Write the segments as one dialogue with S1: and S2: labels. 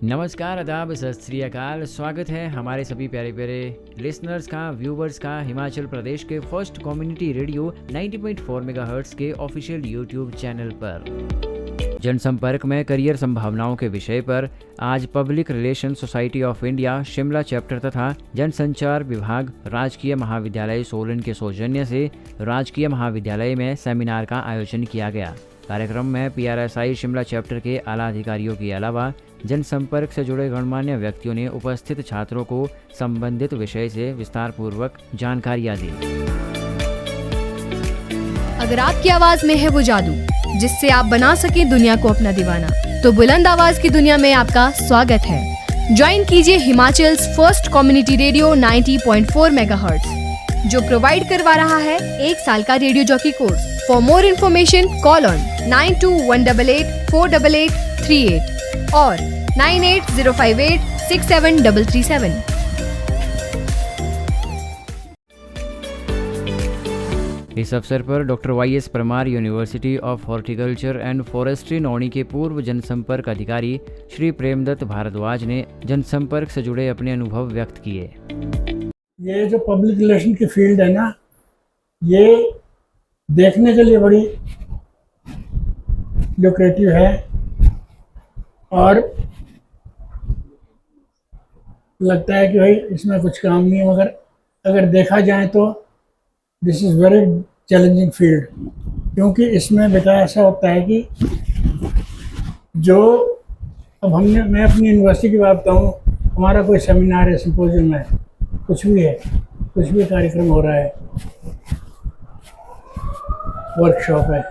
S1: नमस्कार, आदाब, सत श्री अकाल। स्वागत है हमारे सभी प्यारे प्यारे लिसनर्स का, व्यूवर्स का हिमाचल प्रदेश के फर्स्ट कम्युनिटी रेडियो 90.4 मेगाहर्ट्ज़ के ऑफिशियल यूट्यूब चैनल पर। जनसंपर्क में करियर संभावनाओं के विषय पर आज public relation society of India Shimla chapter तथा जनसंचार विभाग राजकीय महाविद्यालय सोलन के सौजन्य से राजकीय महाविद्यालय में सेमिनार का आयोजन किया गया। कार्यक्रम में PRSI शिमला चैप्टर के आला अधिकारियों के अलावा जनसंपर्क से जुड़े गणमान्य व्यक्तियों ने उपस्थित छात्रों को संबंधित विषय से विस्तार पूर्वक जानकारियां दी।
S2: अगर आपकी आवाज में है वो जादू जिससे आप बना सके दुनिया को अपना दीवाना, तो बुलंद आवाज की दुनिया में आपका स्वागत है। ज्वाइन कीजिए Himachal first community radio 90.4 megahertz, जो प्रोवाइड करवा रहा है 1 साल का radio jockey course. For more information call on 9218848838 और 9805867337।
S1: इस अवसर पर doctor YS Parmar university of horticulture and forestry Nauni के पूर्व जनसंपर्क अधिकारी श्री प्रेमदत्त भारद्वाज ने जनसंपर्क से जुड़े अपने अनुभव व्यक्त किए।
S3: ये जो पब्लिक रिलेशन की फील्ड है ना, ये देखने के लिए बड़ी लुक्रेटिव है और लगता है कि भाई इसमें कुछ काम नहीं है, मगर अगर देखा जाए तो this is very challenging field, क्योंकि इसमें बेटा ऐसा होता है कि जो अब मैं अपनी यूनिवर्सिटी की बात बताऊँ, हमारा कोई सेमिनार है, सिंपोजियम है, कुछ भी है, कुछ भी कार्यक्रम हो रहा है, वर्कशॉप है,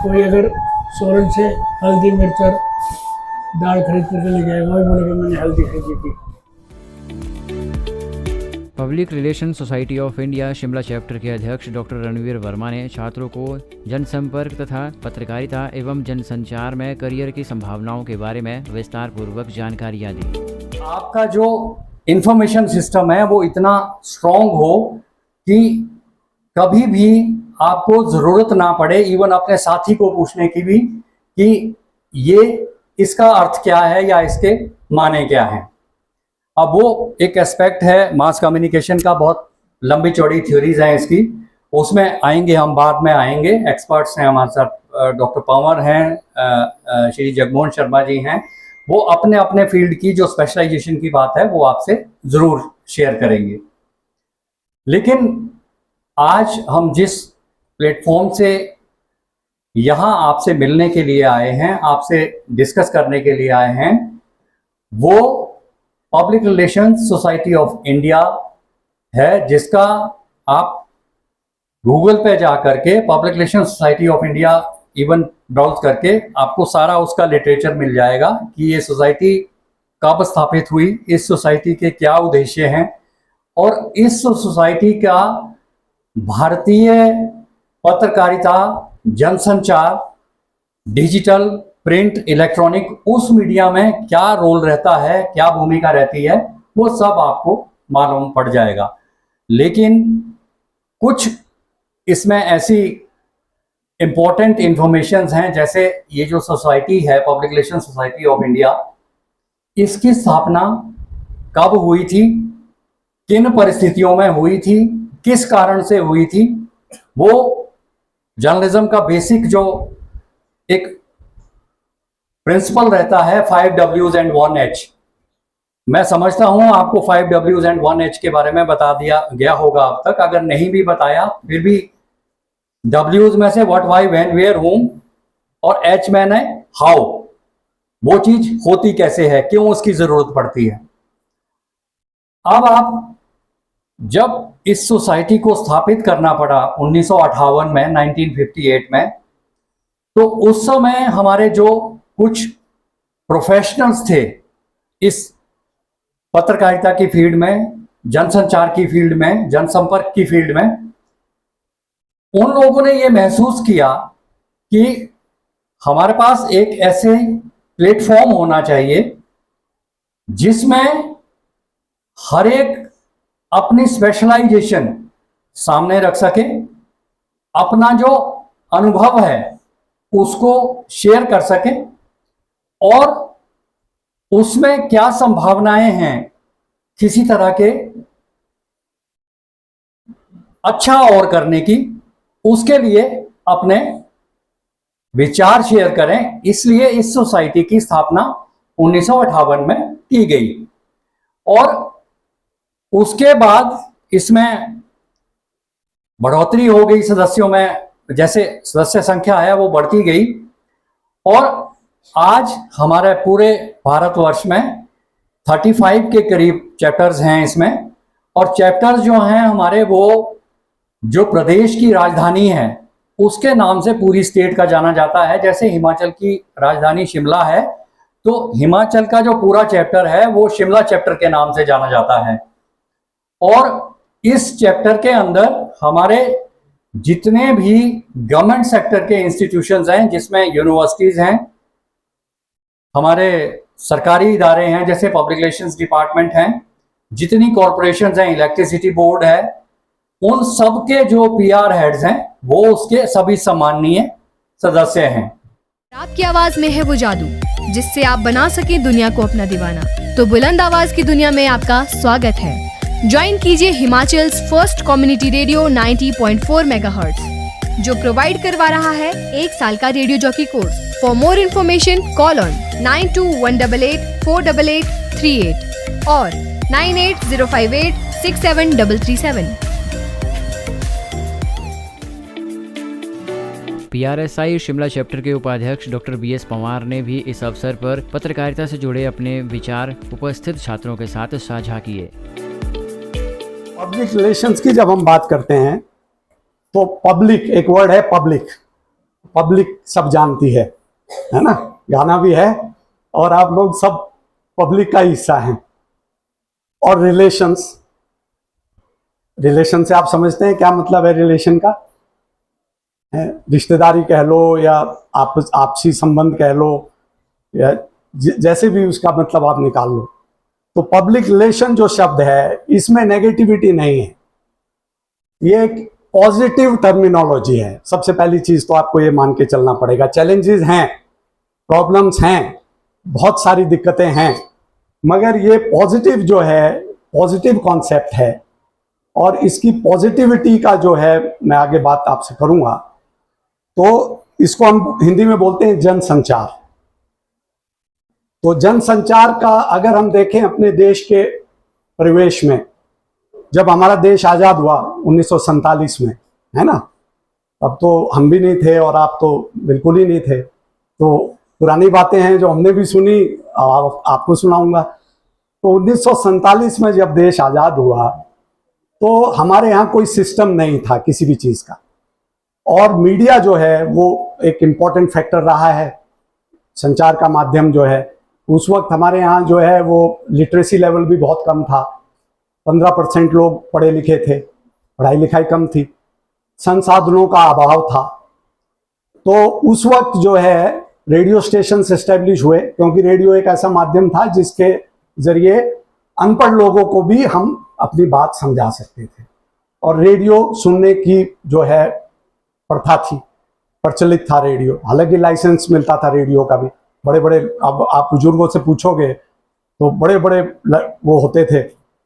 S3: कोई अगर सोलन से हल्दी मिर्च और दाल खरीद करके ले जाएगा, वही बोलेगा मैंने हल्दी खरीदी थी।
S1: Public relation society of India Shimla chapter के अध्यक्ष डॉक्टर रणवीर वर्मा ने छात्रों को जनसंपर्क तथा पत्रकारिता एवं जनसंचार में करियर की संभावनाओं के बारे में विस्तार पूर्वक जानकारियां दी।
S4: आपका जो इंफॉर्मेशन सिस्टम है वो इतना स्ट्रॉन्ग हो कि कभी भी आपको ज़रूरत ना पड़े इवन अपने साथी को पूछने की भी कि ये इसका अर्थ क्या है या इसके माने क्या हैं। अब वो एक एस्पेक्ट है मास कम्युनिकेशन का, बहुत लंबी चौड़ी थ्योरीज हैं इसकी, उसमें आएंगे हम, बाद में आएंगे। एक्सपर्ट्स हैं हमारे साथ, डॉक्टर पंवर हैं, श्री जगमोहन शर्मा जी हैं, वो अपने अपने फील्ड की जो स्पेशलाइजेशन की बात है वो आपसे ज़रूर शेयर करेंगे। लेकिन आज हम जिस प्लेटफॉर्म से यहाँ आपसे मिलने के लिए आए हैं, आपसे डिस्कस करने के लिए आए हैं, वो public relations society of India है, जिसका आप गूगल पे जा करके public relations society of India even browse करके आपको सारा उसका लिटरेचर मिल जाएगा कि ये सोसाइटी कब स्थापित हुई, इस सोसाइटी के क्या उद्देश्य हैं और इस सोसाइटी का भारतीय पत्रकारिता, जनसंचार, डिजिटल, प्रिंट, इलेक्ट्रॉनिक, उस मीडिया में क्या रोल रहता है, क्या भूमिका रहती है, वो सब आपको मालूम पड़ जाएगा। लेकिन कुछ इसमें ऐसी इम्पोर्टेंट इंफॉर्मेशंस हैं, जैसे ये जो सोसाइटी है public relation society of India, इसकी स्थापना कब हुई थी, किन परिस्थितियों में हुई थी, किस कारण से हुई थी, वो जर्नलिज्म का बेसिक जो एक प्रिंसिपल रहता है 5 Ws and 1 H। मैं समझता हूं आपको 5 Ws and 1 H के बारे में बता दिया गया होगा अब तक, अगर नहीं भी बताया फिर भी Ws में से what, why, when, where, whom और H में है हाउ, वो चीज होती कैसे है, क्यों उसकी जरूरत पड़ती है। अब आप जब इस सोसाइटी को स्थापित करना पड़ा 1958 में, 1958 में, तो उस समय हमारे जो कुछ प्रोफेशनल्स थे इस पत्रकारिता की फील्ड में, जनसंचार की फील्ड में, जनसंपर्क की फील्ड में, उन लोगों ने ये महसूस किया कि हमारे पास एक ऐसे प्लेटफॉर्म होना चाहिए जिसमें हर एक अपनी स्पेशलाइजेशन सामने रख सके, अपना जो अनुभव है उसको शेयर कर सके और उसमें क्या संभावनाएं हैं किसी तरह के अच्छा और करने की, उसके लिए अपने विचार शेयर करें। इसलिए इस सोसाइटी की स्थापना 1958 में की गई और उसके बाद इसमें बढ़ोतरी हो गई सदस्यों में, जैसे सदस्य संख्या है वो बढ़ती गई और आज हमारे पूरे भारतवर्ष में 35 के करीब चैप्टर्स हैं इसमें। और चैप्टर्स जो हैं हमारे, वो जो प्रदेश की राजधानी है उसके नाम से पूरी स्टेट का जाना जाता है। जैसे हिमाचल की राजधानी शिमला है, तो हिमाचल का जो पूरा चैप्टर है वो शिमला चैप्टर के नाम से जाना जाता है। और इस चैप्टर के अंदर हमारे जितने भी गवर्नमेंट सेक्टर के इंस्टीट्यूशंस हैं, जिसमें यूनिवर्सिटीज हैं, हमारे सरकारी इदारे हैं जैसे पब्लिक रिलेशंस डिपार्टमेंट हैं, जितनी कॉरपोरेशंस हैं, इलेक्ट्रिसिटी बोर्ड है, उन सब के जो पीआर हेड्स हैं वो उसके सभी सम्माननीय सदस्य हैं।
S2: आपकी आवाज में है वो जादू जिससे आप बना सके दुनिया को अपना दीवाना। तो बुलंद आवाज की दुनिया में आपका स्वागत है। ज्वाइन कीजिए हिमाचल्स फर्स्ट कम्युनिटी रेडियो 90.4 मेगाहर्ट्ज, जो प्रोवाइड करवा रहा है 1 साल का radio jockey course. For more information call on 9218848838 और 9805867337।
S1: पीआरएसआई शिमला चैप्टर के उपाध्यक्ष डॉक्टर बीएस पंवार ने भी इस अवसर पर पत्रकारिता से जुड़े अपने विचार उपस्थित छात्रों के साथ साझा किए।
S5: पब्लिक रिलेशंस की जब हम बात करते हैं तो पब्लिक एक वर्ड है, पब्लिक सब जानती है ना, गाना भी है और आप लोग सब पब्लिक का हिस्सा हैं। और रिलेशंस से आप समझते हैं क्या मतलब है रिलेशन का? रिश्तेदारी कह लो या आपसी संबंध कह लो या जैसे भी उसका मतलब आप निकाल लो। तो पब्लिक रिलेशन जो शब्द है इसमें नेगेटिविटी नहीं है, ये एक पॉजिटिव टर्मिनोलॉजी है। सबसे पहली चीज तो आपको ये मान के चलना पड़ेगा। चैलेंजेस हैं, प्रॉब्लम्स हैं, बहुत सारी दिक्कतें हैं, मगर ये पॉजिटिव जो है, पॉजिटिव कॉन्सेप्ट है और इसकी पॉजिटिविटी का जो है मैं आगे बात आपसे करूंगा। तो इसको हम हिंदी में बोलते हैं जनसंचार। तो जनसंचार का अगर हम देखें अपने देश के परिवेश में, जब हमारा देश आजाद हुआ 1947 में, है ना, अब तो हम भी नहीं थे और आप तो बिल्कुल ही नहीं थे। तो पुरानी बातें हैं जो हमने भी सुनी, आपको सुनाऊंगा। तो 1947 में जब देश आजाद हुआ तो हमारे यहाँ कोई सिस्टम नहीं था किसी भी चीज का, और मीडिया जो है वो एक इम्पॉर्टेंट फैक्टर रहा है, संचार का माध्यम जो है। उस वक्त हमारे यहाँ जो है वो लिटरेसी लेवल भी बहुत कम था, 15% लोग पढ़े लिखे थे, पढ़ाई लिखाई कम थी, संसाधनों का अभाव था। तो उस वक्त जो है रेडियो स्टेशन एस्टेब्लिश हुए, क्योंकि रेडियो एक ऐसा माध्यम था जिसके जरिए अनपढ़ लोगों को भी हम अपनी बात समझा सकते थे। और रेडियो सुनने की जो है प्रथा थी, प्रचलित था रेडियो। हालांकि लाइसेंस मिलता था रेडियो का भी, बड़े बड़े, अब आप बुजुर्गों से पूछोगे तो बड़े बड़े वो होते थे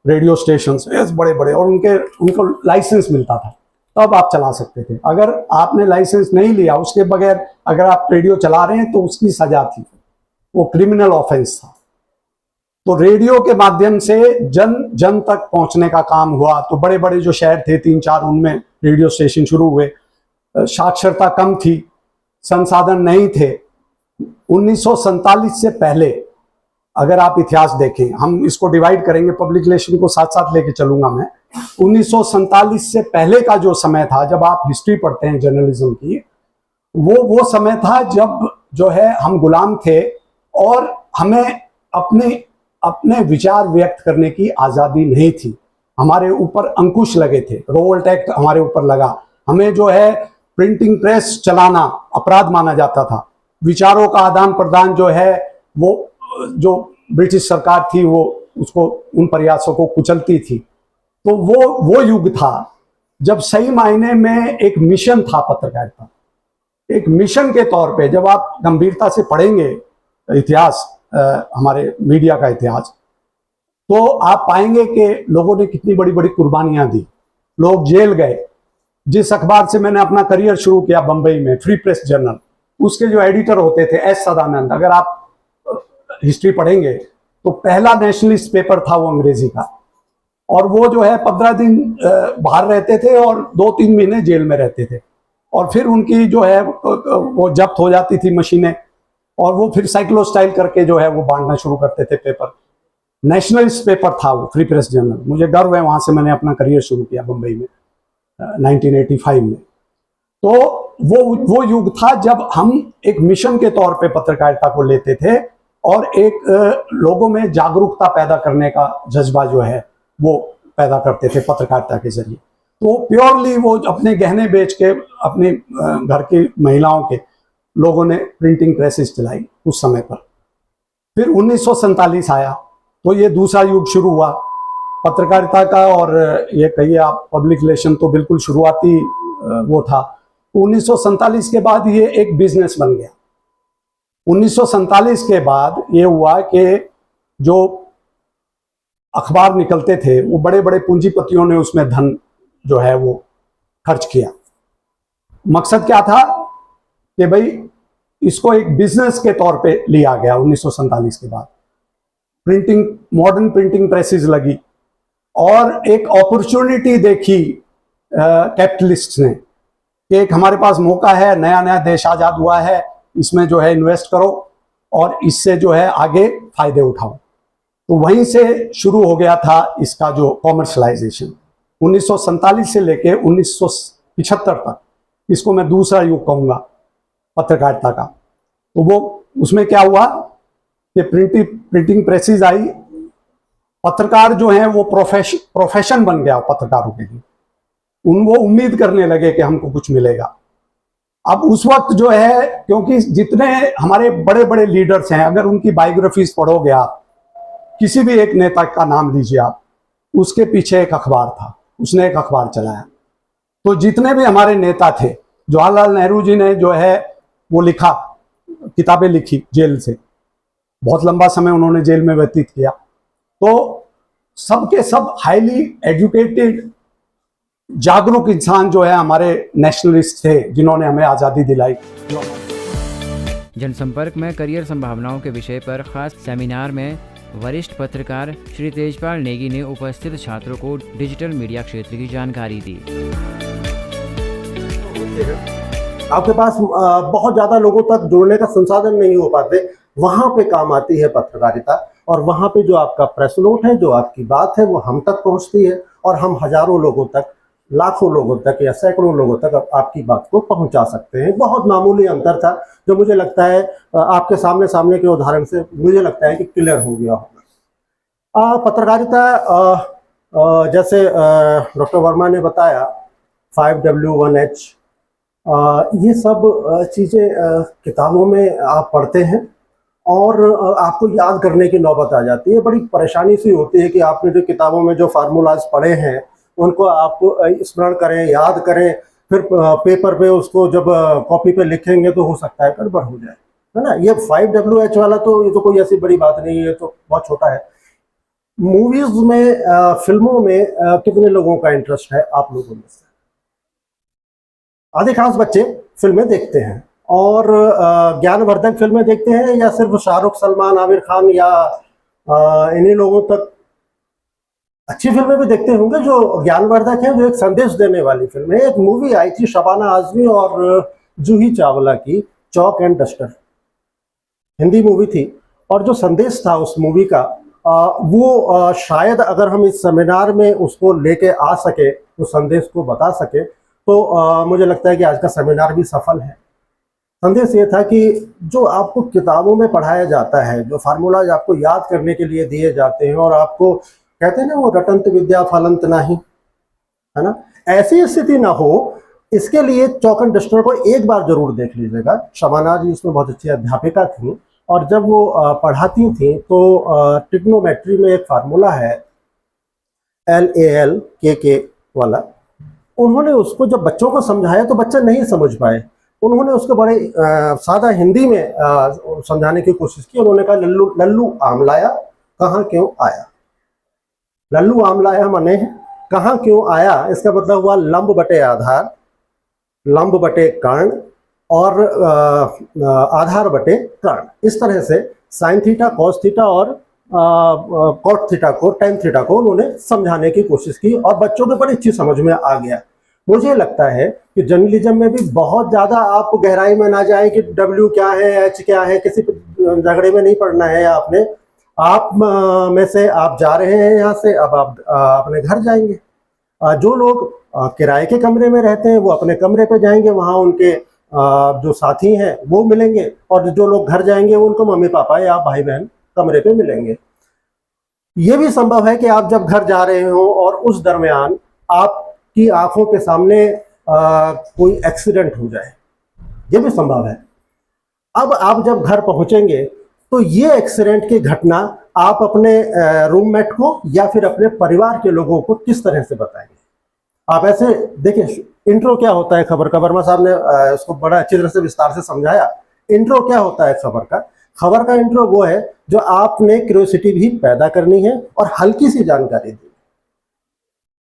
S5: रेडियो स्टेशन, बड़े बड़े, और उनको लाइसेंस मिलता था, तब आप चला सकते थे। अगर आपने लाइसेंस नहीं लिया, उसके बगैर अगर आप रेडियो चला रहे हैं तो उसकी सजा थी, वो क्रिमिनल ऑफेंस था। तो रेडियो के माध्यम से जन जन तक पहुंचने का काम हुआ। तो बड़े बड़े जो शहर थे 3-4, उनमें रेडियो स्टेशन शुरू हुए। साक्षरता कम थी, संसाधन नहीं थे। 1947 से पहले अगर आप इतिहास देखें, हम इसको डिवाइड करेंगे, पब्लिक रिलेशन को साथ साथ लेके चलूंगा मैं। 1947 से पहले का जो समय था, जब आप हिस्ट्री पढ़ते हैं जर्नलिज्म की, वो समय था जब जो है हम गुलाम थे और हमें अपने विचार व्यक्त करने की आज़ादी नहीं थी। हमारे ऊपर अंकुश लगे थे, रोवोल्ट एक्ट हमारे ऊपर लगा। हमें जो है प्रिंटिंग प्रेस चलाना अपराध माना जाता था। विचारों का आदान प्रदान जो है वो जो ब्रिटिश सरकार थी वो उसको, उन प्रयासों को कुचलती थी। तो वो युग था जब सही मायने में एक मिशन था पत्रकारिता। एक मिशन के तौर पे जब आप गंभीरता से पढ़ेंगे इतिहास हमारे मीडिया का इतिहास, तो आप पाएंगे कि लोगों ने कितनी बड़ी बड़ी कुर्बानियां दी, लोग जेल गए। जिस अखबार से मैंने अपना करियर शुरू किया बंबई में, फ्री प्रेस जर्नल, उसके जो एडिटर होते थे एस सदानंद, अगर आप हिस्ट्री पढ़ेंगे तो पहला नेशनलिस्ट पेपर था वो अंग्रेजी का, और वो जो है 15 दिन बाहर रहते थे और 2-3 महीने जेल में रहते थे, और फिर उनकी जो है वो जब्त हो जाती थी मशीनें, और वो फिर साइक्लोस्टाइल करके जो है वो बांटना शुरू करते थे पेपर। नेशनलिस्ट पेपर था वो फ्री प्रेस जर्नल, मुझे गर्व है, वहां से मैंने अपना करियर शुरू किया बंबई में 1985 में। तो वो युग था जब हम एक मिशन के तौर पे पत्रकारिता को लेते थे और एक लोगों में जागरूकता पैदा करने का जज्बा जो है वो पैदा करते थे पत्रकारिता के जरिए। तो प्योरली वो अपने गहने बेच के अपने घर की महिलाओं के लोगों ने प्रिंटिंग प्रेसेस चलाई उस समय पर। फिर 1947 आया तो ये दूसरा युग शुरू हुआ पत्रकारिता का, और ये कहिए आप पब्लिक रिलेशन तो बिल्कुल शुरुआती वो था। 1947 के बाद ये एक बिजनेस बन गया। 1947 के बाद ये हुआ कि जो अखबार निकलते थे वो बड़े बड़े पूंजीपतियों ने उसमें धन जो है वो खर्च किया। मकसद क्या था कि भाई इसको एक बिजनेस के तौर पे लिया गया। 1947 के बाद प्रिंटिंग, मॉडर्न प्रिंटिंग प्रेसेस लगी और एक अपॉर्चुनिटी देखी कैपिटलिस्ट ने कि एक हमारे पास मौका है, नया नया देश आजाद हुआ है, इसमें जो है इन्वेस्ट करो और इससे जो है आगे फायदे उठाओ। तो वहीं से शुरू हो गया था इसका जो कॉमर्शलाइजेशन। 1947 से लेके 1975 तक, इसको मैं दूसरा युग कहूंगा पत्रकारिता का। तो वो उसमें क्या हुआ कि प्रिंटिंग प्रेसेस आई, पत्रकार जो हैं वो प्रोफेशन बन गया पत्रकारों के लिए। वो उम्मीद करने लगे कि हमको कुछ मिलेगा। अब उस वक्त जो है, क्योंकि जितने हमारे बड़े बड़े लीडर्स हैं, अगर उनकी बायोग्राफीज पढ़ोगे आप, किसी भी एक नेता का नाम लीजिए आप, उसके पीछे एक अखबार था, उसने एक अखबार चलाया। तो जितने भी हमारे नेता थे, जवाहरलाल नेहरू जी ने जो है वो लिखा, किताबें लिखी जेल से, बहुत लंबा समय उन्होंने जेल में व्यतीत किया। तो सबके सब हाईली एजुकेटेड जागरूक इंसान जो है हमारे नेशनलिस्ट थे, जिन्होंने हमें आज़ादी दिलाई।
S1: जनसंपर्क में करियर संभावनाओं के विषय पर खास सेमिनार में वरिष्ठ पत्रकार श्री तेजपाल नेगी ने उपस्थित छात्रों को डिजिटल मीडिया क्षेत्र की जानकारी दी।
S6: आपके पास बहुत ज़्यादा लोगों तक जुड़ने का संसाधन नहीं हो पाते, वहाँ पे काम आती है पत्रकारिता। और वहाँ पे जो आपका प्रेस नोट है, जो आपकी बात है, वो हम तक पहुँचती है और हम हजारों लोगों तक, लाखों लोगों तक या सैकड़ों लोगों तक आपकी बात को पहुँचा सकते हैं। बहुत मामूली अंतर था जो मुझे लगता है आपके सामने के उदाहरण से मुझे लगता है कि क्लियर हो गया होगा। पत्रकारिता जैसे डॉक्टर वर्मा ने बताया, 5W1H, ये सब चीज़ें किताबों में आप पढ़ते हैं और आपको याद करने की नौबत आ जाती है। बड़ी परेशानी सी होती है कि आपने जो किताबों में जो फार्मूलाज पढ़े हैं उनको आप स्मरण करें, याद करें, फिर पेपर पे उसको जब कॉपी पे लिखेंगे तो हो सकता है गड़बड़ हो जाए, है ना। ये 5WH वाला तो ये तो कोई ऐसी बड़ी बात नहीं है, तो बहुत छोटा है। मूवीज में, फिल्मों में कितने लोगों का इंटरेस्ट है आप लोगों में से? अधिकांश बच्चे फिल्में देखते हैं और ज्ञानवर्धक फिल्में देखते हैं या सिर्फ शाहरुख, सलमान, आमिर खान या इन्हीं लोगों तक? अच्छी फिल्में भी देखते होंगे जो ज्ञानवर्धक है, जो एक संदेश देने वाली फिल्म है। एक मूवी आई थी शबाना आजमी और जूही चावला की, chalk and duster, Hindi movie थी, और जो संदेश था उस मूवी का वो शायद अगर हम इस सेमिनार में उसको लेके आ सके, उस संदेश को बता सके, तो मुझे लगता है कि आज का सेमिनार भी सफल है। संदेश ये था कि जो आपको किताबों में पढ़ाया जाता है, जो फार्मूलाज आपको याद करने के लिए दिए जाते हैं और आपको कहते हैं ना वो रटंत विद्या फलंत नहीं, है ना, ऐसी स्थिति ना हो, इसके लिए चॉक एंड डस्टर को एक बार जरूर देख लीजिएगा। शबाना जी उसमें बहुत अच्छी अध्यापिका थी और जब वो पढ़ाती थी तो ट्रिग्नोमेट्री में एक फार्मूला है LAL KK वाला, उन्होंने उसको जब बच्चों को समझाया तो बच्चे नहीं समझ पाए, उन्होंने उसको बड़े सादा हिंदी में समझाने की कोशिश की। उन्होंने कहा लल्लू लल्लू आमलाया कहाँ क्यों आया। लल्लू आमलाया माने कहाँ क्यों आया, इसका मतलब हुआ लंब बटे आधार, लंब बटे कर्ण और आधार बटे कर्ण। इस तरह से साइन थीटा, कॉस थीटा और कॉट थीटा को, टेन थीटा को उन्होंने समझाने की कोशिश की और बच्चों को बड़ी अच्छी समझ में आ गया। मुझे लगता है कि जर्नलिज्म में भी बहुत ज़्यादा आप गहराई में ना जाएं कि डब्ल्यू क्या है, एच क्या है, किसी झगड़े में नहीं पड़ना है आपने। आप में से आप जा रहे हैं यहाँ से, अब आप अपने घर जाएंगे। जो लोग किराए के कमरे में रहते हैं वो अपने कमरे पे जाएंगे, वहाँ उनके जो साथी हैं वो मिलेंगे, और जो लोग घर जाएंगे वो उनको मम्मी पापा या भाई बहन कमरे पे मिलेंगे। ये भी संभव है कि आप जब घर जा रहे हो और उस दरमियान आपकी आंखों के सामने कोई एक्सीडेंट हो जाए, ये भी संभव है। अब आप जब घर पहुंचेंगे तो ये एक्सीडेंट की घटना आप अपने रूममेट को या फिर अपने परिवार के लोगों को किस तरह से बताएंगे। आप ऐसे देखिए, इंट्रो क्या होता है खबर का, वर्मा साहब ने इसको बड़ा अच्छी तरह से विस्तार से समझाया। इंट्रो क्या होता है खबर का? खबर का इंट्रो वो है जो आपने क्यूरियोसिटी भी पैदा करनी है और हल्की सी जानकारी दी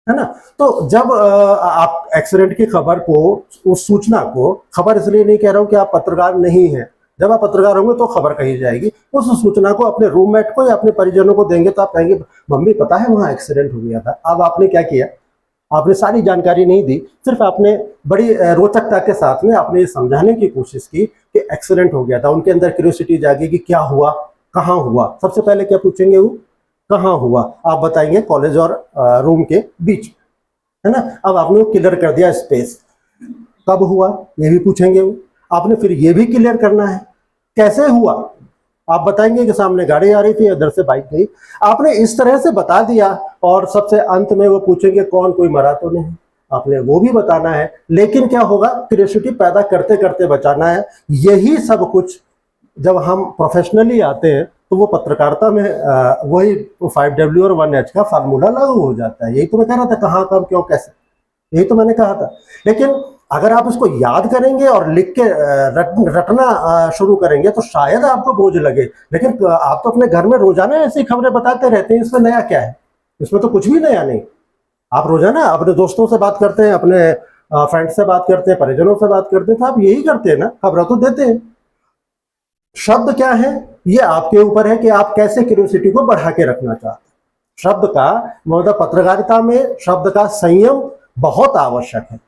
S6: है ना। तो जब आप एक्सीडेंट की खबर को, उस सूचना को, खबर इसलिए नहीं कह रहा हूं कि आप पत्रकार नहीं हैं, जब आप पत्रकार होंगे तो खबर कही जाएगी, उस सूचना को अपने रूममेट को या अपने परिजनों को देंगे तो आप कहेंगे मम्मी पता है वहां एक्सीडेंट हो गया था। अब आपने क्या किया, आपने सारी जानकारी नहीं दी, सिर्फ आपने बड़ी रोचकता के साथ में आपने ये समझाने की कोशिश की कि एक्सीडेंट हो गया था। उनके अंदर क्यूरियोसिटी जागी कि क्या हुआ, कहाँ हुआ। सबसे पहले क्या पूछेंगे वो, कहाँ हुआ। आप बताएंगे कॉलेज और रूम के बीच, है ना। अब आपने क्लियर कर दिया स्पेस, कब हुआ ये भी पूछेंगे वो। आपने फिर ये भी क्लियर करना है कैसे हुआ। आप बताएंगे कि सामने गाड़ी आ रही थी, इधर से बाइक गई। आपने इस तरह से बता दिया और सबसे अंत में वो पूछेंगे कौन, कोई मरा तो नहीं, आपने वो भी बताना है। लेकिन क्या होगा, क्यूरियोसिटी पैदा करते करते बचाना है। यही सब कुछ जब हम प्रोफेशनली आते हैं तो वो पत्रकारिता में वही 5W और 1H का फार्मूला लागू हो जाता है। यही तो मैं कह रहा था, कहाँ कब क्यों कैसे, यही तो मैंने कहा था। लेकिन अगर आप इसको याद करेंगे और लिख के रटना शुरू करेंगे तो शायद आपको बोझ लगे। लेकिन आप तो अपने घर में रोजाना ऐसी खबरें बताते रहते हैं, इसमें नया क्या है, इसमें तो कुछ भी नया नहीं। आप रोजाना अपने दोस्तों से बात करते हैं, अपने फ्रेंड से बात करते हैं, परिजनों से बात करते हैं, तो आप यही करते हैं ना, खबरें तो देते हैं। शब्द क्या है ये आपके ऊपर है कि आप कैसे क्यूरियोसिटी को बढ़ा के रखना चाहते हैं। शब्द का मतलब पत्रकारिता में शब्द का संयम बहुत आवश्यक है।